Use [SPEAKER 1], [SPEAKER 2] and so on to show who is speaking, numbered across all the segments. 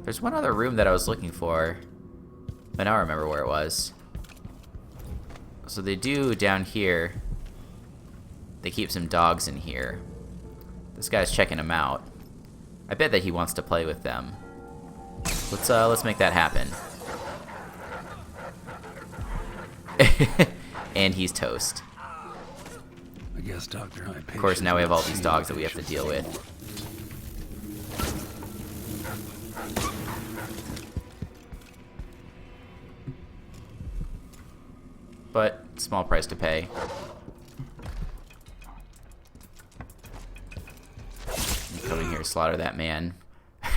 [SPEAKER 1] There's one other room that I was looking for. I now remember where it was. So they do down here. They keep some dogs in here. This guy's checking them out. I bet that he wants to play with them. Let's make that happen. And he's toast.
[SPEAKER 2] I guess Dr.
[SPEAKER 1] Of course, now we have all these dogs that we have to deal with. But small price to pay. I'm coming here to slaughter that man.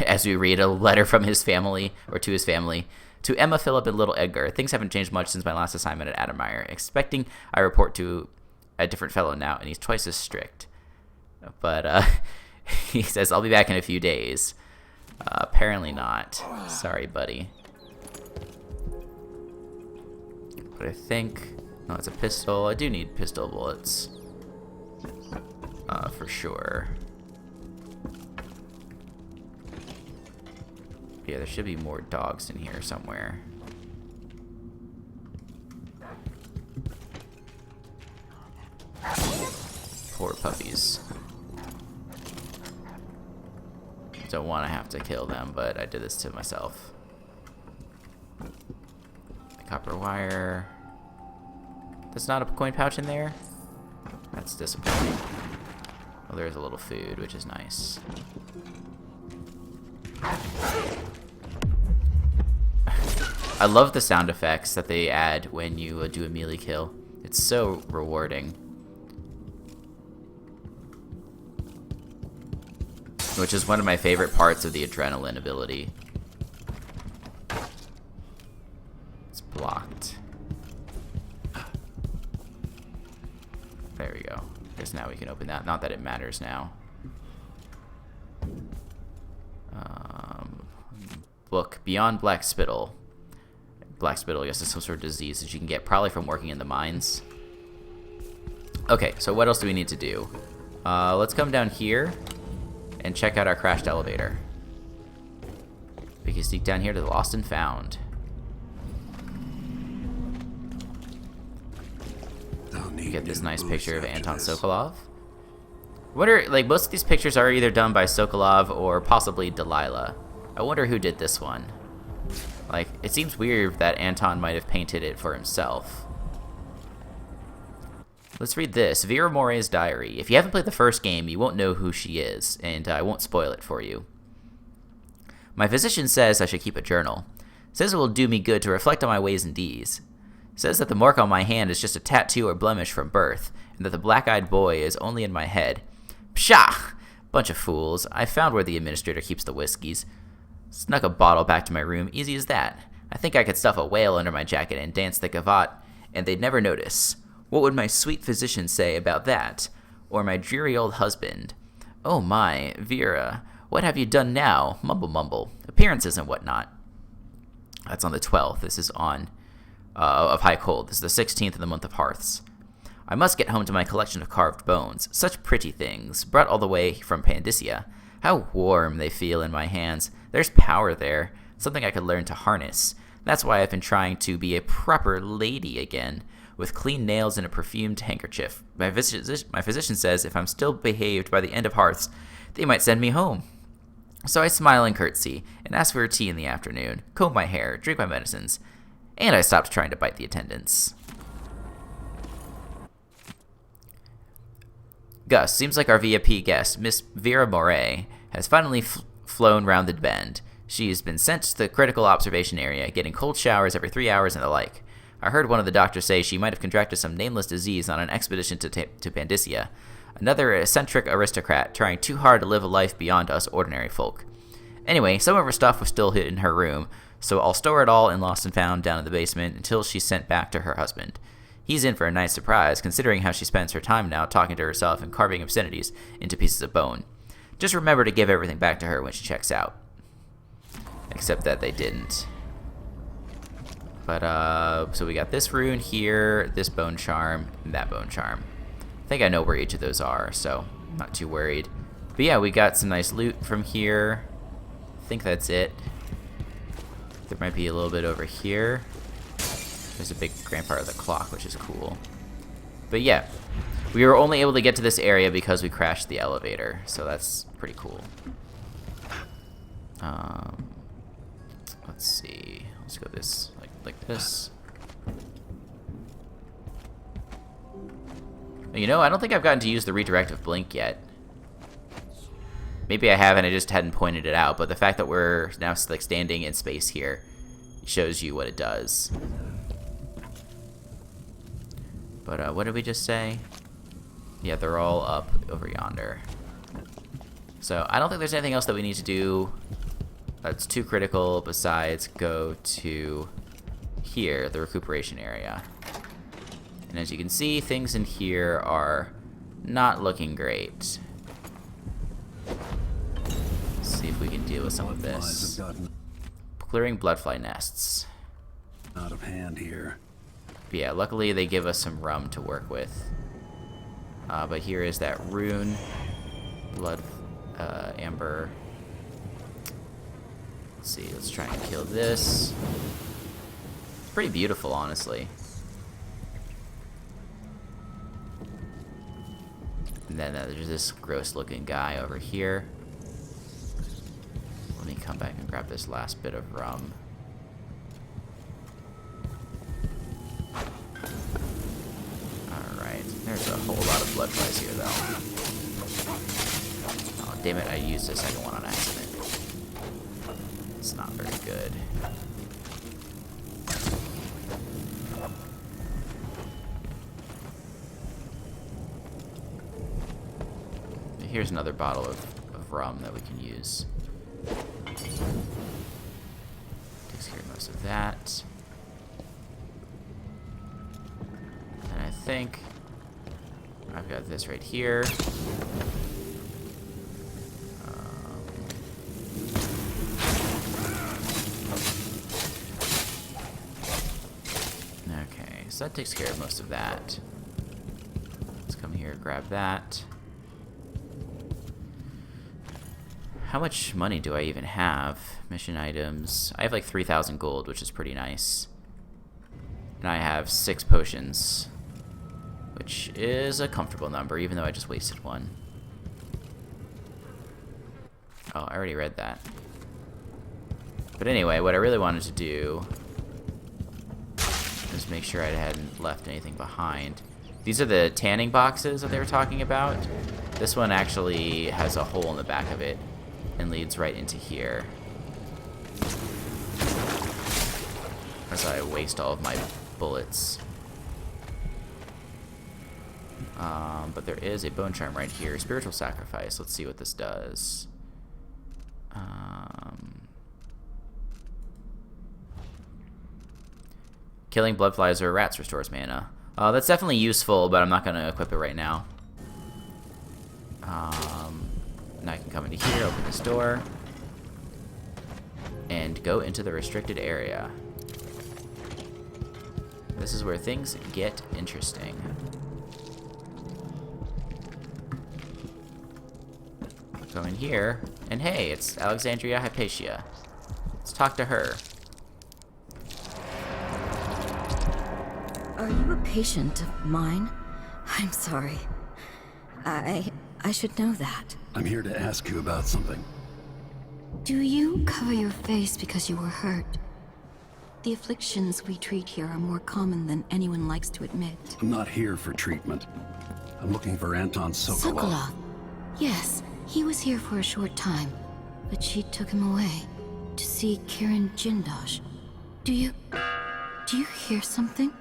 [SPEAKER 1] As we read a letter from his family, or to his family. To Emma, Philip, and little Edgar. Things haven't changed much since my last assignment at Adamire. Expecting I report to a different fellow now, and he's twice as strict. But he says, I'll be back in a few days. Apparently not. Sorry, buddy. But I think... No, it's a pistol. I do need pistol bullets. For sure. Yeah, there should be more dogs in here somewhere. Poor puppies. Don't want to have to kill them, but I did this to myself. Copper wire. There's not a coin pouch in there? That's disappointing. Well, there's a little food, which is nice. I love the sound effects that they add when you do a melee kill. It's so rewarding. Which is one of my favorite parts of the adrenaline ability. It's blocked. There we go. Guess now we can open that. Not that it matters now. Book Beyond Black Spittle. Black Spittle, I guess, is some sort of disease that you can get probably from working in the mines. Okay, so what else do we need to do? Let's come down here and check out our crashed elevator. We can sneak down here to the Lost and Found. You get this nice picture of Anton Sokolov. I wonder, like, most of these pictures are either done by Sokolov or possibly Delilah. I wonder who did this one. Like, it seems weird that Anton might have painted it for himself. Let's read this. Vera Moray's diary. If you haven't played the first game, you won't know who she is, and I won't spoil it for you. My physician says I should keep a journal. Says it will do me good to reflect on my ways and deeds. Says that the mark on my hand is just a tattoo or blemish from birth, and that the black-eyed boy is only in my head. Pshaw! Bunch of fools. I found where the administrator keeps the whiskeys. Snuck a bottle back to my room, easy as that. I think I could stuff a whale under my jacket and dance the gavotte, and they'd never notice. What would my sweet physician say about that? Or my dreary old husband? Oh my, Vera, what have you done now? Mumble mumble. Appearances and whatnot. That's on the 12th. This is on, of High Cold. This is the 16th of the month of Hearths. I must get home to my collection of carved bones. Such pretty things, brought all the way from Pandyssia. How warm they feel in my hands. There's power there, something I could learn to harness. That's why I've been trying to be a proper lady again, with clean nails and a perfumed handkerchief. My physician says if I'm still behaved by the end of Hearths, they might send me home. So I smile and curtsy, and ask for a tea in the afternoon, comb my hair, drink my medicines, and I stopped trying to bite the attendants. Gus, seems like our VIP guest, Miss Vera Moray, has finally flown round the bend. She's been sent to the critical observation area, getting cold showers every 3 hours and the like. I heard one of the doctors say she might have contracted some nameless disease on an expedition to Pandyssia. Another eccentric aristocrat trying too hard to live a life beyond us ordinary folk. Anyway, some of her stuff was still hid in her room, so I'll store it all in Lost and Found down in the basement until she's sent back to her husband. He's in for a nice surprise, considering how she spends her time now talking to herself and carving obscenities into pieces of bone. Just remember to give everything back to her when she checks out. Except that they didn't. But, so we got this rune here, this bone charm, and that bone charm. I think I know where each of those are, so I'm not too worried. But yeah, we got some nice loot from here. I think that's it. There might be a little bit over here. There's a big grand part of the clock, which is cool. But yeah, we were only able to get to this area because we crashed the elevator, so that's pretty cool. Let's see. Let's go this like this. You know, I don't think I've gotten to use the redirective blink yet. Maybe I have and I just hadn't pointed it out, but the fact that we're now like standing in space here shows you what it does. But what did we just say? Yeah, they're all up over yonder. So I don't think there's anything else that we need to do that's too critical besides go to here, the recuperation area. And as you can see, things in here are not looking great. Let's see if we can deal with some of this. Clearing bloodfly nests.
[SPEAKER 2] Out of hand here.
[SPEAKER 1] But yeah, luckily they give us some rum to work with. But here is that rune. Blood, amber. Let's see, let's try and kill this. It's pretty beautiful, honestly. And then there's this gross looking guy over here. Let me come back and grab this last bit of rum. Alright, there's a whole lot of blood flies here though. Oh damn it, I used a second one on accident. It's not very good. Here's another bottle of rum that we can use. Takes care of most of that. And I think I've got this right here. Okay, so that takes care of most of that. Let's come here, grab that. How much money do I even have? Mission items. I have like 3,000 gold, which is pretty nice. And I have 6 potions, which is a comfortable number, even though I just wasted one. Oh, I already read that. But anyway, what I really wanted to do is make sure I hadn't left anything behind. These are the tanning boxes that they were talking about. This one actually has a hole in the back of it and leads right into here. As I waste all of my bullets. But there is a bone charm right here. Spiritual sacrifice. Let's see what this does. Killing bloodflies or rats restores mana. That's definitely useful, but I'm not going to equip it right now. Now I can come into here, open this door, and go into the restricted area. This is where things get interesting. Go in here, and hey, it's Alexandria Hypatia. Let's talk to her.
[SPEAKER 3] Are you a patient of mine? I'm sorry. I should know that.
[SPEAKER 2] I'm here to ask you about something.
[SPEAKER 3] Do you cover your face because you were hurt? The afflictions we treat here are more common than anyone likes to admit.
[SPEAKER 2] I'm not here for treatment. I'm looking for Anton Sokolov.
[SPEAKER 3] Sokolov? Yes, he was here for a short time, but she took him away to see Kirin Jindosh. Do you hear something?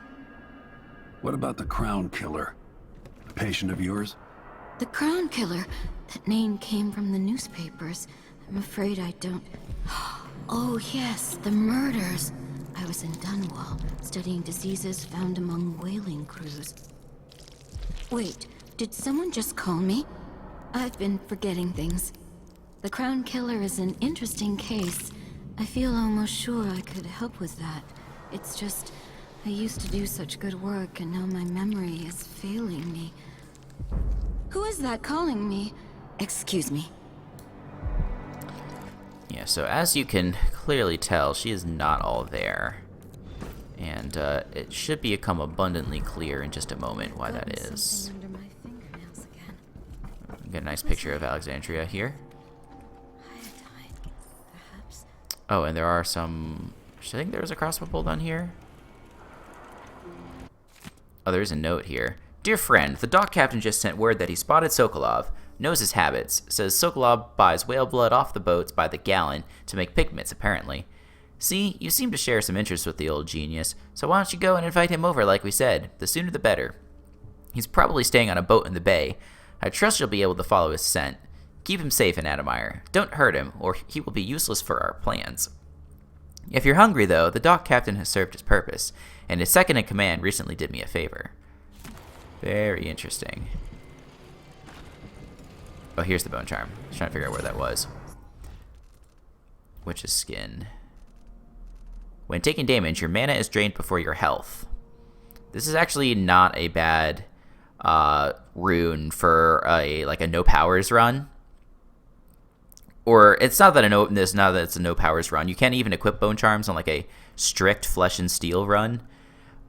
[SPEAKER 2] What about the Crown Killer? A patient of yours?
[SPEAKER 3] The Crown Killer? That name came from the newspapers. I'm afraid I don't... Oh yes, the murders. I was in Dunwall, studying diseases found among whaling crews. Wait, did someone just call me? I've been forgetting things. The Crown Killer is an interesting case. I feel almost sure I could help with that. It's just, I used to do such good work, and now my memory is failing me. Who is that calling me? Excuse me.
[SPEAKER 1] Yeah, so as you can clearly tell, she is not all there. And it should become abundantly clear in just a moment why that is.
[SPEAKER 3] Under my fingernails again.
[SPEAKER 1] Get a nice picture of Alexandria here.
[SPEAKER 3] Iodine, perhaps.
[SPEAKER 1] Oh, and there are some... I think there was a crossbow bolt on here. Oh, there's a note here. Dear friend, the dock captain just sent word that he spotted Sokolov. Knows his habits. Says Sokolov buys whale blood off the boats by the gallon to make pigments, apparently. See, you seem to share some interest with the old genius, so why don't you go and invite him over like we said? The sooner the better. He's probably staying on a boat in the bay. I trust you'll be able to follow his scent. Keep him safe in Admire. Don't hurt him, or he will be useless for our plans. If you're hungry, though, the dock captain has served his purpose, and his second-in-command recently did me a favor. Very interesting. Oh, here's the bone charm. I was trying to figure out where that was. Witch's skin. When taking damage, your mana is drained before your health. This is actually not a bad rune for a no powers run. Or it's not that it's a no powers run. You can't even equip bone charms on like a strict flesh and steel run.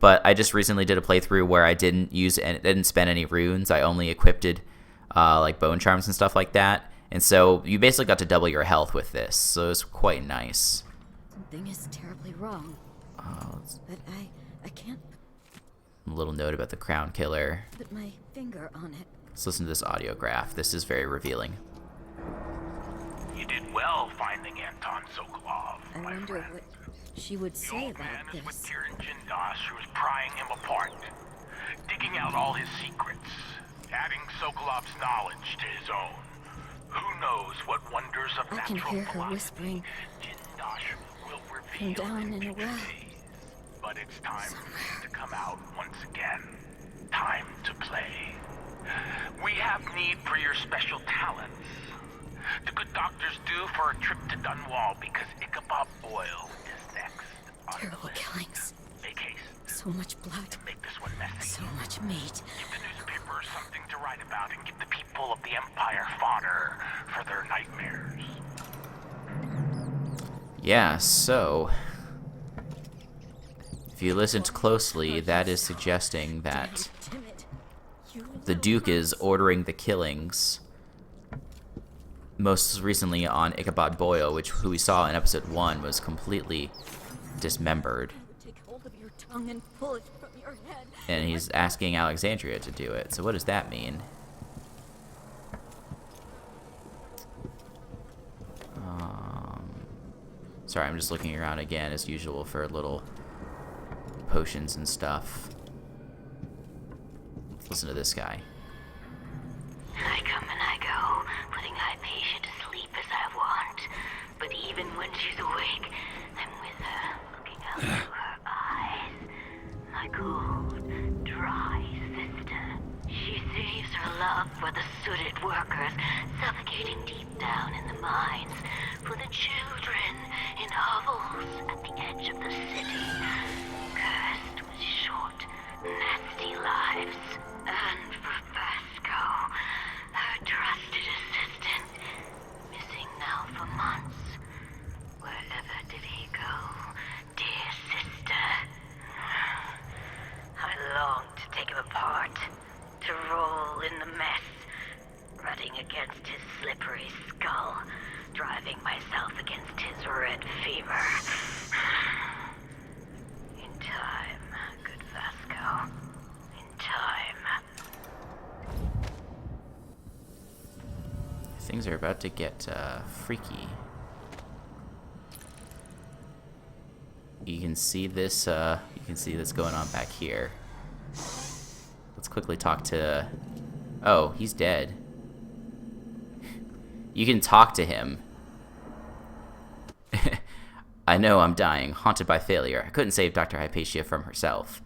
[SPEAKER 1] But I just recently did a playthrough where I didn't spend any runes. I only equipped like bone charms and stuff like that. And so you basically got to double your health with this. So it's quite nice.
[SPEAKER 3] Something is terribly wrong. But I can't
[SPEAKER 1] A little note about the crown killer.
[SPEAKER 3] put my finger on it.
[SPEAKER 1] Let's listen to this audiograph. This is very revealing.
[SPEAKER 4] You did well finding Anton Sokolov,
[SPEAKER 3] I
[SPEAKER 4] my
[SPEAKER 3] wonder
[SPEAKER 4] friend.
[SPEAKER 3] what she would
[SPEAKER 4] The
[SPEAKER 3] say
[SPEAKER 4] old man
[SPEAKER 3] about
[SPEAKER 4] is with
[SPEAKER 3] this.
[SPEAKER 4] Tyrion Jindosh, who is prying him apart, digging out all his secrets, adding Sokolov's knowledge to his own. Who knows what wonders of
[SPEAKER 3] I can
[SPEAKER 4] natural
[SPEAKER 3] hear her
[SPEAKER 4] philosophy
[SPEAKER 3] whispering
[SPEAKER 4] Jindosh will
[SPEAKER 3] from
[SPEAKER 4] reveal
[SPEAKER 3] down
[SPEAKER 4] in
[SPEAKER 3] in a
[SPEAKER 4] future
[SPEAKER 3] well.
[SPEAKER 4] days. But it's time for me to come out once again. Time to play. We have need for your special talents. The good doctors do for a trip to Dunwall because Ichabod Boyle is next on the
[SPEAKER 3] Terrible
[SPEAKER 4] list.
[SPEAKER 3] killings.
[SPEAKER 4] Make haste.
[SPEAKER 3] So much blood.
[SPEAKER 4] Make this one messy.
[SPEAKER 3] So much meat.
[SPEAKER 4] Give the newspapers something to write about and give the people of the Empire fodder for their nightmares.
[SPEAKER 1] Yeah, so if you listened closely, that is suggesting that
[SPEAKER 3] Damn it. You
[SPEAKER 1] the
[SPEAKER 3] little
[SPEAKER 1] Duke is
[SPEAKER 3] mouse.
[SPEAKER 1] ordering the killings. Most recently on Ichabod Boyle, who we saw in episode 1 was completely dismembered.
[SPEAKER 3] I would take hold of your tongue and pull it from your head.
[SPEAKER 1] And he's asking Alexandria to do it. So what does that mean? Sorry, I'm just looking around again as usual for little potions and stuff. Let's listen to this guy.
[SPEAKER 5] I come and I go, putting Hypatia to sleep as I want. But even when she's awake, I'm with her, looking out through her eyes. My cold, dry sister. She saves her love for the sooted workers, suffocating deep down in the mines. For the children in hovels at the edge of the city, cursed with short, nasty lives. And for Vasco, her trusted assistant, missing now for months. Wherever did he go, dear sister? I long to take him apart, to roll in the mess, rutting against his slippery skull, driving myself against his red fever. In time, good Vasco. In time.
[SPEAKER 1] Things are about to get freaky. You can see this. You can see this going on back here. Let's quickly talk to. Oh, he's dead. You can talk to him. I know I'm dying, haunted by failure. I couldn't save Dr. Hypatia from herself.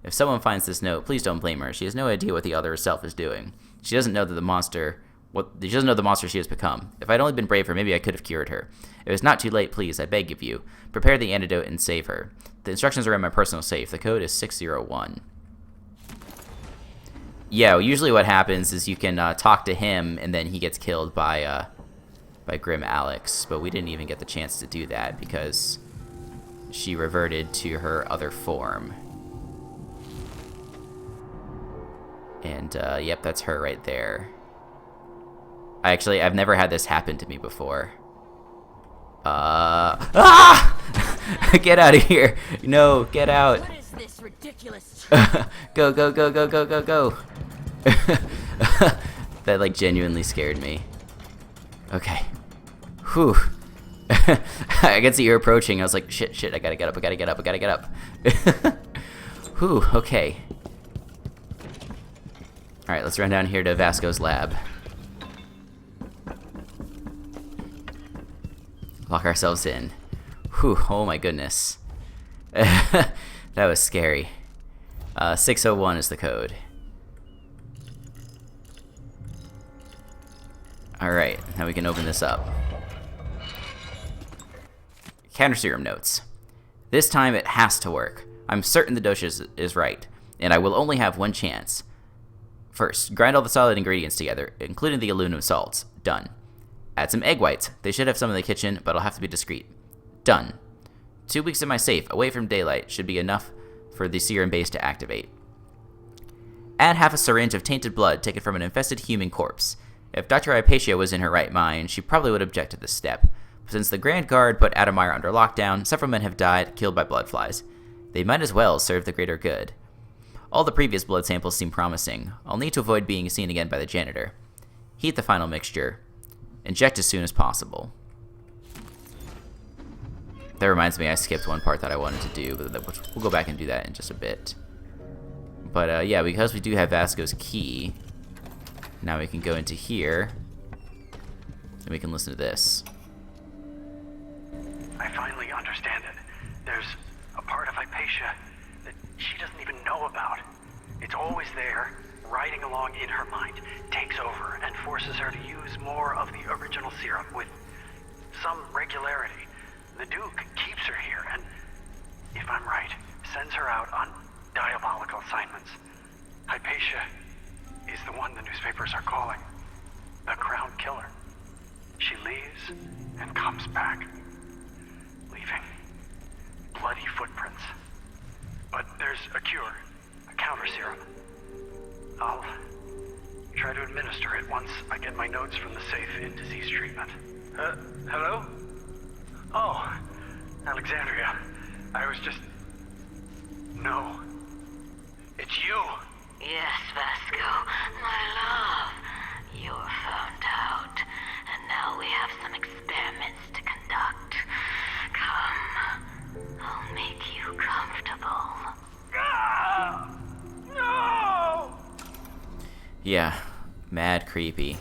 [SPEAKER 1] If someone finds this note, please don't blame her. She has no idea what the other herself is doing. She doesn't know that the monster. She doesn't know the monster she has become. If I'd only been braver, maybe I could have cured her. If it's not too late, please, I beg of you. Prepare the antidote and save her. The instructions are in my personal safe. The code is 601. Yeah, usually what happens is you can talk to him, and then he gets killed by Grim Alex. But we didn't even get the chance to do that because she reverted to her other form. And, yep, that's her right there. I've never had this happen to me before. Get out of here! No, get out!
[SPEAKER 3] What is this ridiculous?
[SPEAKER 1] Go, go, go, go, go, go, go! That, like, genuinely scared me. Okay. Whew. I could see her approaching. I was like, shit, I gotta get up, I gotta get up, I gotta get up. Whew, okay. Alright, let's run down here to Vasco's lab. Lock ourselves in. Whew, oh my goodness. That was scary. 601 is the code. Alright, now we can open this up. Counter serum notes. This time it has to work. I'm certain the dose is right, and I will only have one chance. First, grind all the solid ingredients together, including the aluminum salts. Done. Add some egg whites. They should have some in the kitchen, but I'll have to be discreet. Done. 2 weeks in my safe, away from daylight, should be enough for the serum base to activate. Add half a syringe of tainted blood taken from an infested human corpse. If Dr. Hypatia was in her right mind, she probably would object to this step. Since the Grand Guard put Adamire under lockdown, several men have died, killed by blood flies. They might as well serve the greater good. All the previous blood samples seem promising. I'll need to avoid being seen again by the janitor. Heat the final mixture. Inject as soon as possible. That reminds me, I skipped one part that I wanted to do, but we'll go back and do that in just a bit. But yeah, because we do have Vasco's key, now we can go into here, and we can listen to this.
[SPEAKER 6] I finally understand it. There's a part of Hypatia that she doesn't even know about. It's always there, riding along in her mind, takes over and forces her to use more of the original serum with some regularity. The Duke keeps her here and, if I'm right, sends her out on diabolical assignments. Hypatia is the one the newspapers are calling the Crown Killer. She leaves and comes back, leaving bloody footprints. But there's a cure, a counter serum. I'll try to administer it once I get my notes from the safe in disease treatment. Hello? Oh, Alexandria. I was just... No. It's you.
[SPEAKER 5] Yes, Vasco, my love. You're found out, and now we have some experiments to conduct. Come, I'll make you comfortable.
[SPEAKER 6] Ah! No!
[SPEAKER 1] Yeah, mad creepy.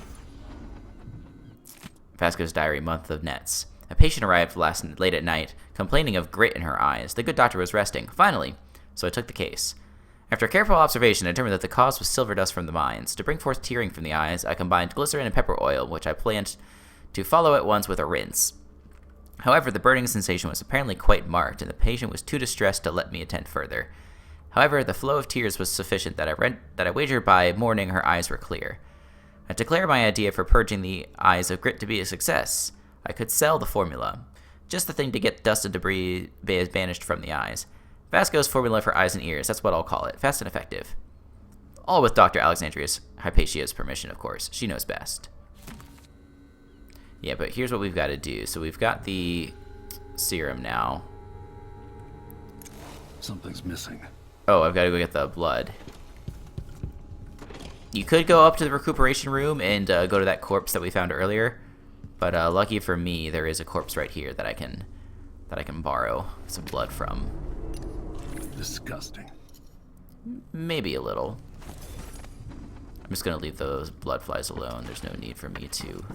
[SPEAKER 1] Vasco's diary, month of Nets. A patient arrived late at night, complaining of grit in her eyes. The good doctor was resting, finally, so I took the case. After careful observation, I determined that the cause was silver dust from the mines. To bring forth tearing from the eyes, I combined glycerin and pepper oil, which I planned to follow at once with a rinse. However, the burning sensation was apparently quite marked, and the patient was too distressed to let me attend further. However, the flow of tears was sufficient that I wagered by morning her eyes were clear. I declare my idea for purging the eyes of grit to be a success. I could sell the formula. Just the thing to get dust and debris banished from the eyes. Vasco's formula for eyes and ears, that's what I'll call it. Fast and effective. All with Dr. Alexandria's Hypatia's permission, of course. She knows best. Yeah, but here's what we've got to do. So we've got the serum now.
[SPEAKER 2] Something's missing.
[SPEAKER 1] Oh, I've got to go get the blood. You could go up to the recuperation room and go to that corpse that we found earlier. But lucky for me, there is a corpse right here that I can borrow some blood from.
[SPEAKER 2] Disgusting.
[SPEAKER 1] Maybe a little. I'm just gonna leave those blood flies alone. There's no need for me to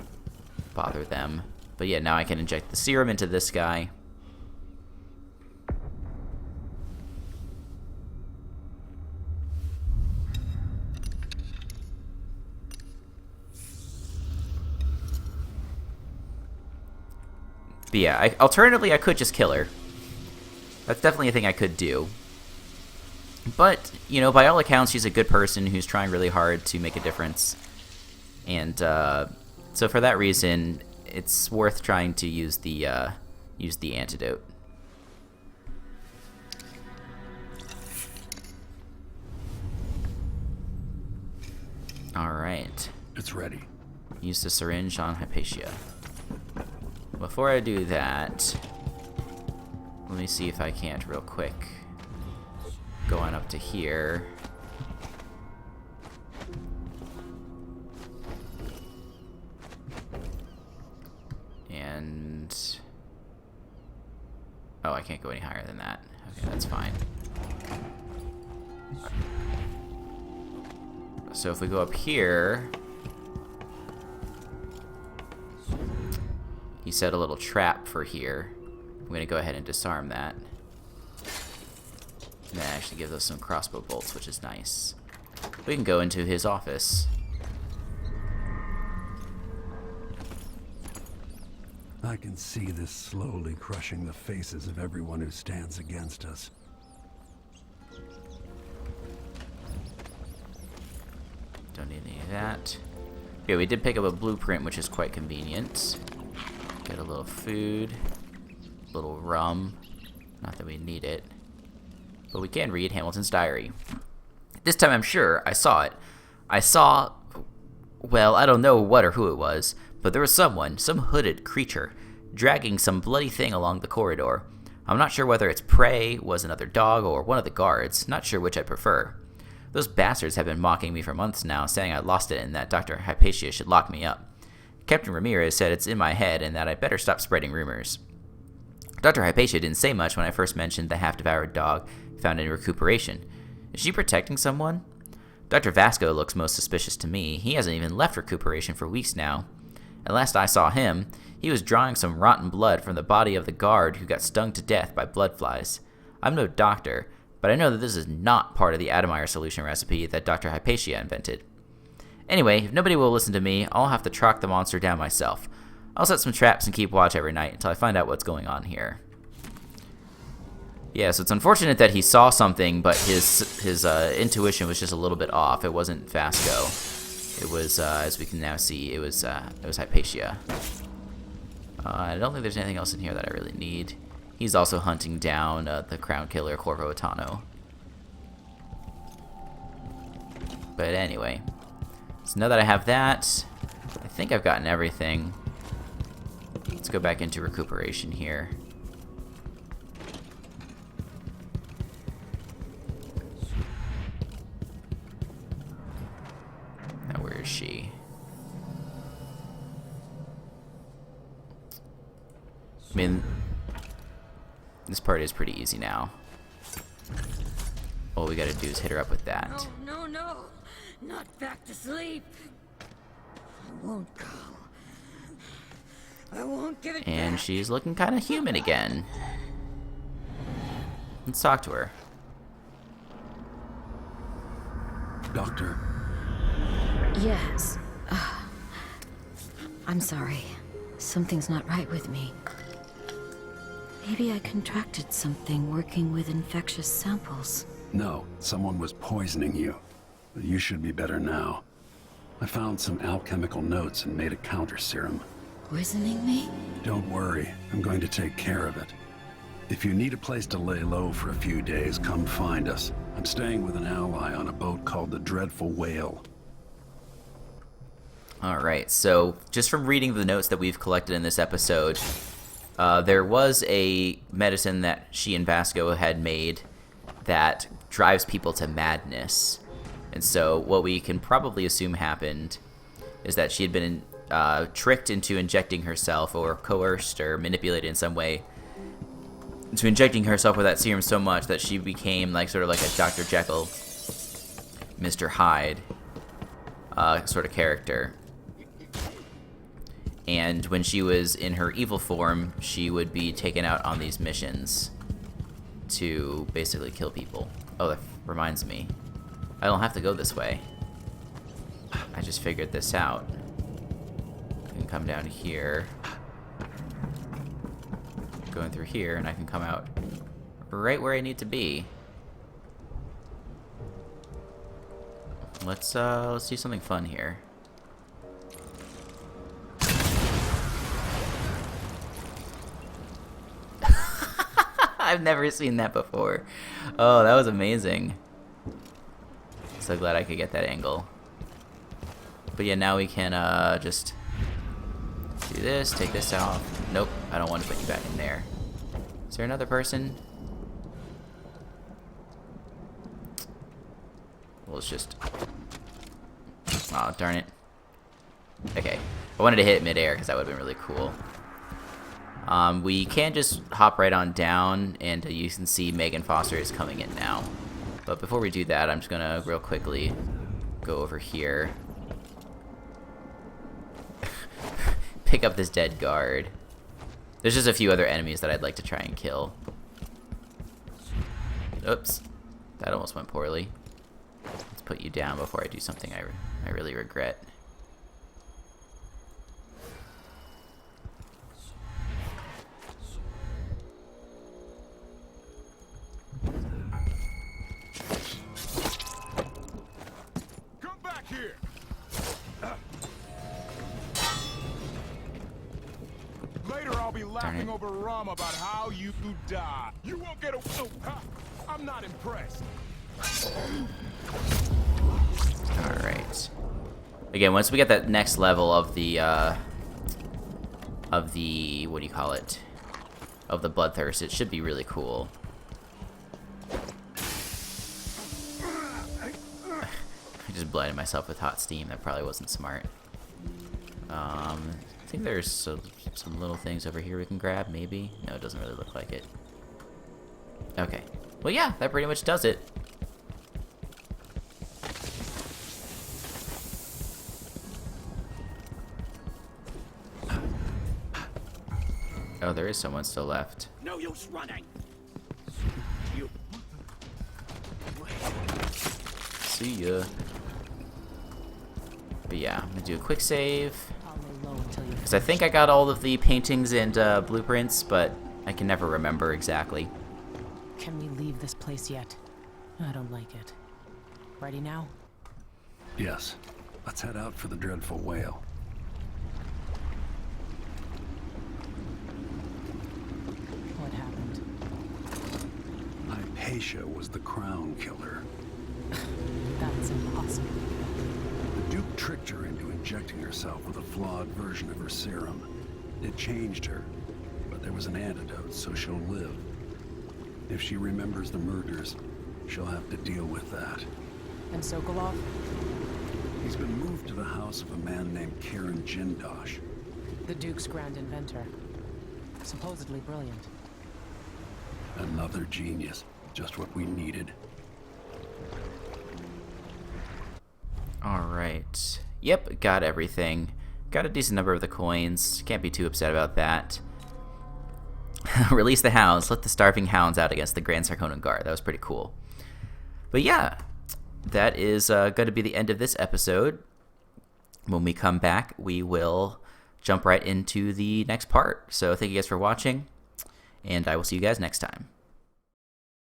[SPEAKER 1] bother them. But yeah, now I can inject the serum into this guy. But yeah, alternatively, I could just kill her. That's definitely a thing I could do. But, you know, by all accounts, she's a good person who's trying really hard to make a difference. And so for that reason, it's worth trying to use the antidote. All right.
[SPEAKER 2] It's ready.
[SPEAKER 1] Use the syringe on Hypatia. Before I do that, let me see if I can't real quick. Go on up to here. And... oh, I can't go any higher than that. Okay, that's fine. So if we go up here... he set a little trap for here. I'm going to go ahead and disarm that. And that actually gives us some crossbow bolts, which is nice. We can go into his office.
[SPEAKER 2] I can see this slowly crushing the faces of everyone who stands against us.
[SPEAKER 1] Don't need any of that. Okay, we did pick up a blueprint, which is quite convenient. Get a little food, a little rum. Not that we need it. But we can read Hamilton's diary. This time I'm sure I saw it. I saw, well, I don't know what or who it was, but there was someone, some hooded creature, dragging some bloody thing along the corridor. I'm not sure whether its prey was another dog or one of the guards, not sure which I prefer. Those bastards have been mocking me for months now, saying I lost it and that Dr. Hypatia should lock me up. Captain Ramirez said it's in my head and that I better stop spreading rumors. Dr. Hypatia didn't say much when I first mentioned the half-devoured dog found in recuperation. Is she protecting someone? Dr. Vasco looks most suspicious to me. He hasn't even left recuperation for weeks now. And last I saw him, he was drawing some rotten blood from the body of the guard who got stung to death by blood flies. I'm no doctor, but I know that this is not part of the Admire solution recipe that Dr. Hypatia invented. Anyway, if nobody will listen to me, I'll have to track the monster down myself. I'll set some traps and keep watch every night until I find out what's going on here. Yeah, so it's unfortunate that he saw something, but his intuition was just a little bit off. It wasn't Vasco. It was, as we can now see, it was Hypatia. I don't think there's anything else in here that I really need. He's also hunting down the Crown Killer, Corvo. But anyway, so now that I have that, I think I've gotten everything. Let's go back into recuperation here. Now where is she? I mean, this part is pretty easy now. All we gotta do is hit her up with that.
[SPEAKER 3] No, no, no! Not back to sleep! I won't go. I won't give it
[SPEAKER 1] And
[SPEAKER 3] back.
[SPEAKER 1] she's looking kind of human again. Let's talk to her.
[SPEAKER 2] Doctor,
[SPEAKER 3] Yes. I'm sorry. Something's not right with me. Maybe I contracted something working with infectious samples.
[SPEAKER 2] no, someone was poisoning you. You should be better now. I found some alchemical notes and made a counter serum.
[SPEAKER 3] Poisoning me?
[SPEAKER 2] Don't worry, I'm going to take care of it. If you need a place to lay low for a few days, come find us. I'm staying with an ally on a boat called the Dreadful Whale.
[SPEAKER 1] Alright, so just from reading the notes that we've collected in this episode, there was a medicine that she and Vasco had made that drives people to madness. And so what we can probably assume happened is that she had been tricked into injecting herself, or coerced or manipulated in some way into injecting herself with that serum so much that she became like sort of like a Dr. Jekyll, Mr. Hyde sort of character. And when she was in her evil form, she would be taken out on these missions to basically kill people. Oh, that reminds me. I don't have to go this way. I just figured this out. I can come down here. Going through here, and I can come out right where I need to be. Let's do something fun here. I've never seen that before. Oh, that was amazing. So glad I could get that angle. But yeah, now we can just do this, take this off. Nope, I don't want to put you back in there. Is there another person? Well, let's just... Aw, darn it. Okay, I wanted to hit it midair because that would have been really cool. We can just hop right on down, and you can see Megan Foster is coming in now. But before we do that, I'm just gonna real quickly go over here. Pick up this dead guard. There's just a few other enemies that I'd like to try and kill. Oops. That almost went poorly. Let's put you down before I do something I really regret.
[SPEAKER 7] Come back here. Later I'll be laughing over rum about how you die. You won't get a... I'm not impressed.
[SPEAKER 1] Alright. Again, once we get that next level of the, what do you call it? Of the Bloodthirst, it should be really cool. I just blinded myself with hot steam. That probably wasn't smart. I think there's some little things over here we can grab, maybe? No, it doesn't really look like it. Okay. Well, yeah, that pretty much does it. Oh, there is someone still left.
[SPEAKER 7] No use running. You.
[SPEAKER 1] See ya. But yeah, I'm gonna do a quick save. Because I think I got all of the paintings and blueprints, but I can never remember exactly.
[SPEAKER 8] Can we leave this place yet? I don't like it. Ready now?
[SPEAKER 2] Yes. Let's head out for the dreadful whale.
[SPEAKER 8] What happened?
[SPEAKER 2] Hypatia was the crown killer.
[SPEAKER 8] That's impossible.
[SPEAKER 2] The Duke tricked her into injecting herself with a flawed version of her serum. It changed her, but there was an antidote, so she'll live. If she remembers the murders, she'll have to deal with that.
[SPEAKER 8] And Sokolov?
[SPEAKER 2] He's been moved to the house of a man named Karen Jindosh.
[SPEAKER 8] The Duke's grand inventor. Supposedly brilliant.
[SPEAKER 2] Another genius. Just what we needed.
[SPEAKER 1] Alright. Yep, got everything. Got a decent number of the coins. Can't be too upset about that. Release the hounds. Let the starving hounds out against the Grand Sarkonan Guard. That was pretty cool. But yeah, that is going to be the end of this episode. When we come back, we will jump right into the next part. So thank you guys for watching, and I will see you guys next time.